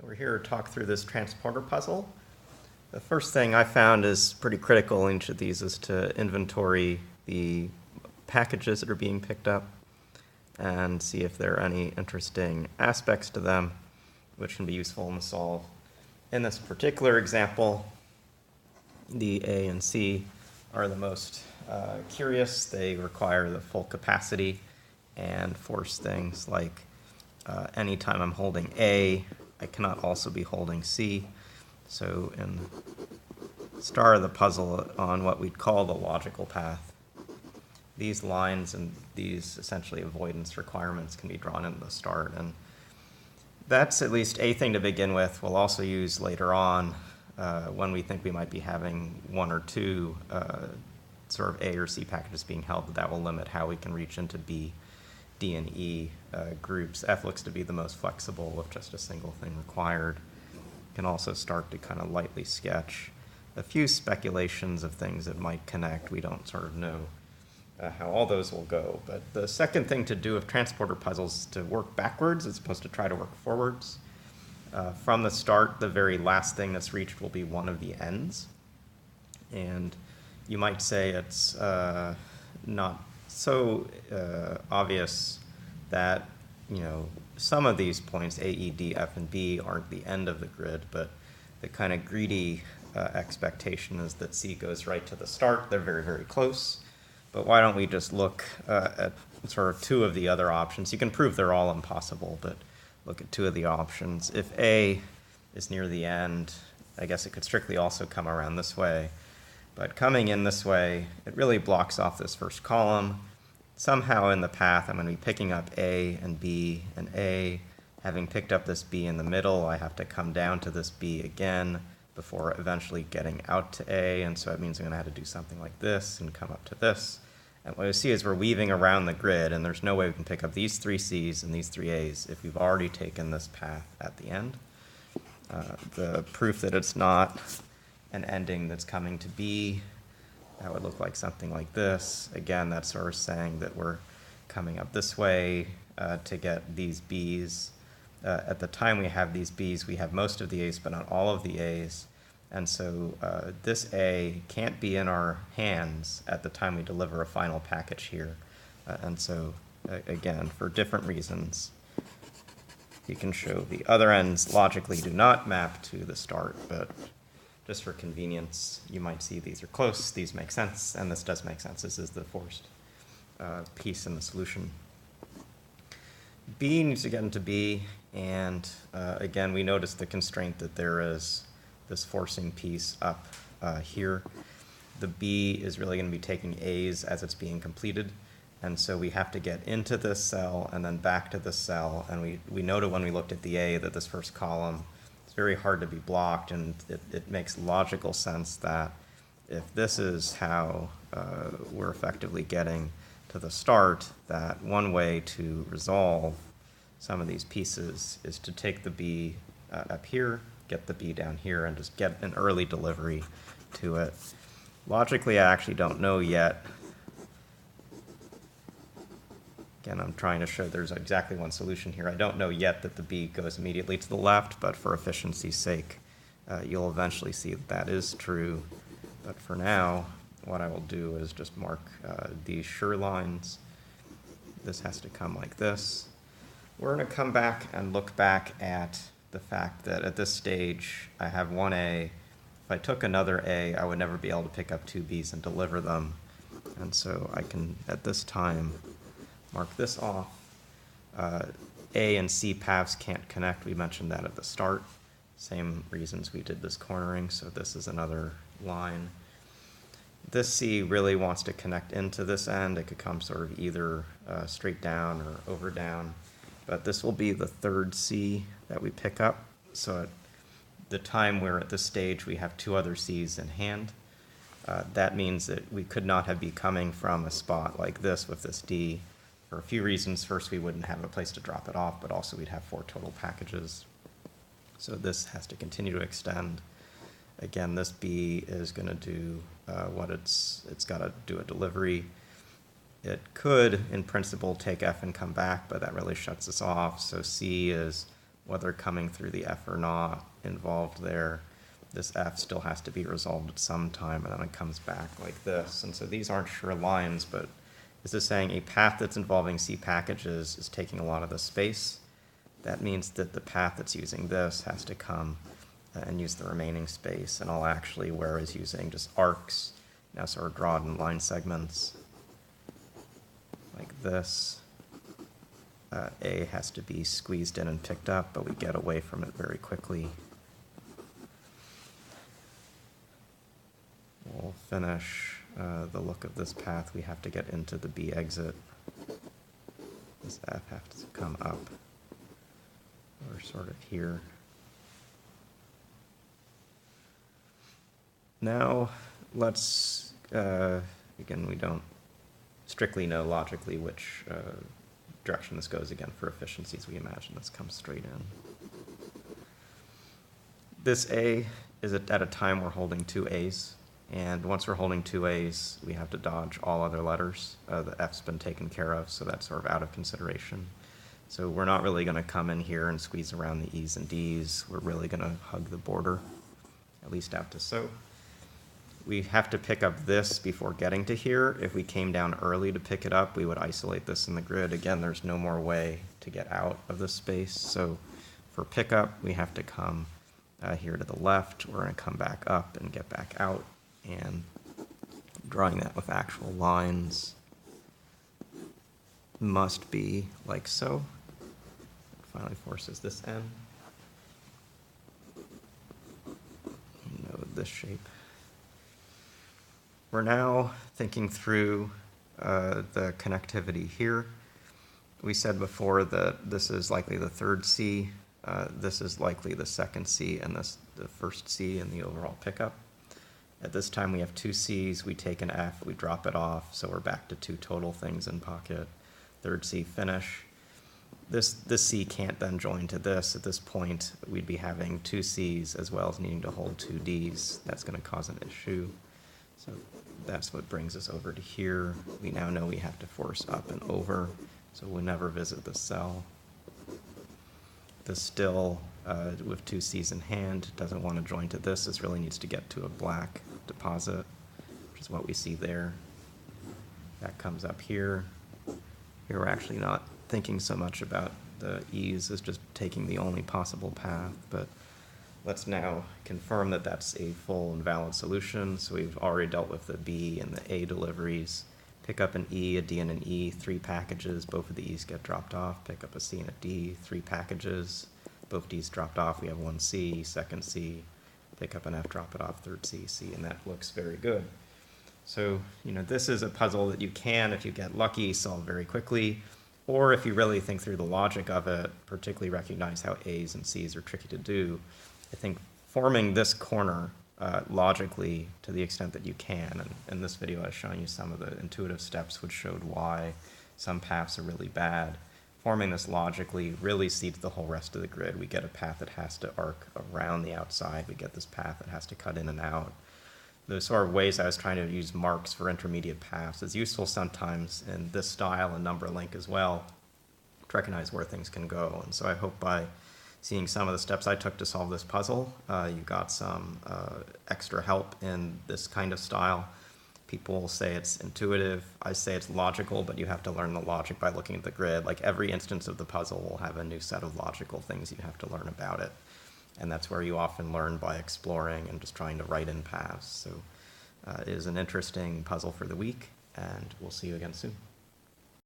We're here to talk through this transporter puzzle. The first thing I found is pretty critical in each of these is to inventory the packages that are being picked up and see if there are any interesting aspects to them which can be useful in the solve. In this particular example, the A and C are the most curious. They require the full capacity and force things like anytime I'm holding A, I cannot also be holding C. So in the start of the puzzle on what we'd call the logical path, these lines and these essentially avoidance requirements can be drawn in the start. And that's at least a thing to begin with. We'll also use later on when we think we might be having one or two sort of A or C packages being held, that will limit how we can reach into B, D, and E groups. F looks to be the most flexible with just a single thing required. Can also start to kind of lightly sketch a few speculations of things that might connect. We don't sort of know how all those will go. But the second thing to do with transporter puzzles is to work backwards as opposed to try to work forwards. From the start, the very last thing that's reached will be one of the ends. And you might say it's not so obvious that, some of these points, A, E, D, F, and B, aren't the end of the grid, but the kind of greedy expectation is that C goes right to the start. They're very, very close. But why don't we just look at sort of two of the other options? You can prove they're all impossible, but look at two of the options. If A is near the end, I guess it could strictly also come around this way. But coming in this way, it really blocks off this first column. Somehow in the path, I'm going to be picking up A and B and A. Having picked up this B in the middle, I have to come down to this B again before eventually getting out to A. And so it means I'm going to have to do something like this and come up to this. And what you see is we're weaving around the grid, and there's no way we can pick up these three C's and these three A's if we've already taken this path at the end. The proof that it's not an ending that's coming to B, that would look like something like this. Again, that's sort of saying that we're coming up this way to get these B's. At the time we have these B's, we have most of the A's, but not all of the A's. And so this A can't be in our hands at the time we deliver a final package here. And so, again, for different reasons, you can show the other ends logically do not map to the start, but just for convenience, you might see these are close, these make sense, and this does make sense. This is the forced piece in the solution. B needs to get into B, and again, we notice the constraint that there is this forcing piece up here. The B is really going to be taking A's as it's being completed, and so we have to get into this cell and then back to this cell, and we noted when we looked at the A that this first column is very hard to be blocked, and it makes logical sense that if this is how we're effectively getting to the start, that one way to resolve some of these pieces is to take the B up here, get the B down here, and just get an early delivery to it. Logically, I actually don't know yet. Again, I'm trying to show there's exactly one solution here. I don't know yet that the B goes immediately to the left, but for efficiency's sake, you'll eventually see that that is true. But for now, what I will do is just mark these sure lines. This has to come like this. We're going to come back and look back at the fact that at this stage, I have one A. If I took another A, I would never be able to pick up two B's and deliver them. And so I can, at this time, mark this off. A and C paths can't connect. We mentioned that at the start. Same reasons we did this cornering, so this is another line. This C really wants to connect into this end. It could come sort of either straight down or over down. But this will be the third C that we pick up. So at the time we're at this stage, we have two other C's in hand. That means that we could not have been coming from a spot like this with this D for a few reasons. First, we wouldn't have a place to drop it off, but also we'd have 4 total packages. So this has to continue to extend. Again, this B is going to do what it's got to do a delivery. It could, in principle, take F and come back, but that really shuts us off. So C is whether coming through the F or not involved there. This F still has to be resolved at some time, and then it comes back like this. And so these aren't sure lines, but this is saying a path that's involving C packages is taking a lot of the space. That means that the path that's using this has to come and use the remaining space. And I'll actually, where is using just arcs, now sort of draw it in line segments like this. A has to be squeezed in and picked up, but we get away from it very quickly. We'll finish the look of this path. We have to get into the B exit. This F has to come up. We're sort of here. Now, let's, again, we don't strictly know logically which direction this goes. Again, for efficiencies, we imagine this comes straight in. This A is at a time we're holding two A's, and once we're holding two A's, we have to dodge all other letters. The F's been taken care of, so that's sort of out of consideration. So we're not really going to come in here and squeeze around the E's and D's. We're really going to hug the border, at least out to so. We have to pick up this before getting to here. If we came down early to pick it up, we would isolate this in the grid. Again, there's no more way to get out of this space. So for pickup, we have to come here to the left. We're going to come back up and get back out. And drawing that with actual lines must be like so. It finally forces this N. This shape. We're now thinking through the connectivity here. We said before that this is likely the third C, this is likely the second C, and this the first C in the overall pickup. At this time we have two C's, we take an F, we drop it off, so we're back to two total things in pocket. Third C finish. This C can't then join to this. At this point, we'd be having two C's as well as needing to hold two D's. That's going to cause an issue. So that's what brings us over to here. We now know we have to force up and over, so we'll never visit the cell. This still, with two C's in hand, doesn't want to join to this. This really needs to get to a black deposit, which is what we see there. That comes up here. Here we're actually not thinking so much about the E's as just taking the only possible path, but let's now confirm that that's a full and valid solution. So we've already dealt with the B and the A deliveries. Pick up an E, a D, and an E, three packages. Both of the E's get dropped off. Pick up a C and a D, three packages. Both D's dropped off. We have one C, second C. Pick up an F, drop it off, third C, C, and that looks very good. So, this is a puzzle that you can, if you get lucky, solve very quickly. Or if you really think through the logic of it, particularly recognize how A's and C's are tricky to do, I think forming this corner logically to the extent that you can, and in this video I've shown you some of the intuitive steps which showed why some paths are really bad. Forming this logically really seeds the whole rest of the grid. We get a path that has to arc around the outside. We get this path that has to cut in and out. The sort of ways I was trying to use marks for intermediate paths is useful sometimes in this style and Numberlink as well to recognize where things can go. And so I hope by seeing some of the steps I took to solve this puzzle, you got some extra help in this kind of style. People will say it's intuitive. I say it's logical, but you have to learn the logic by looking at the grid. Like every instance of the puzzle will have a new set of logical things you have to learn about it. And that's where you often learn by exploring and just trying to write in paths. So it is an interesting puzzle for the week, and we'll see you again soon.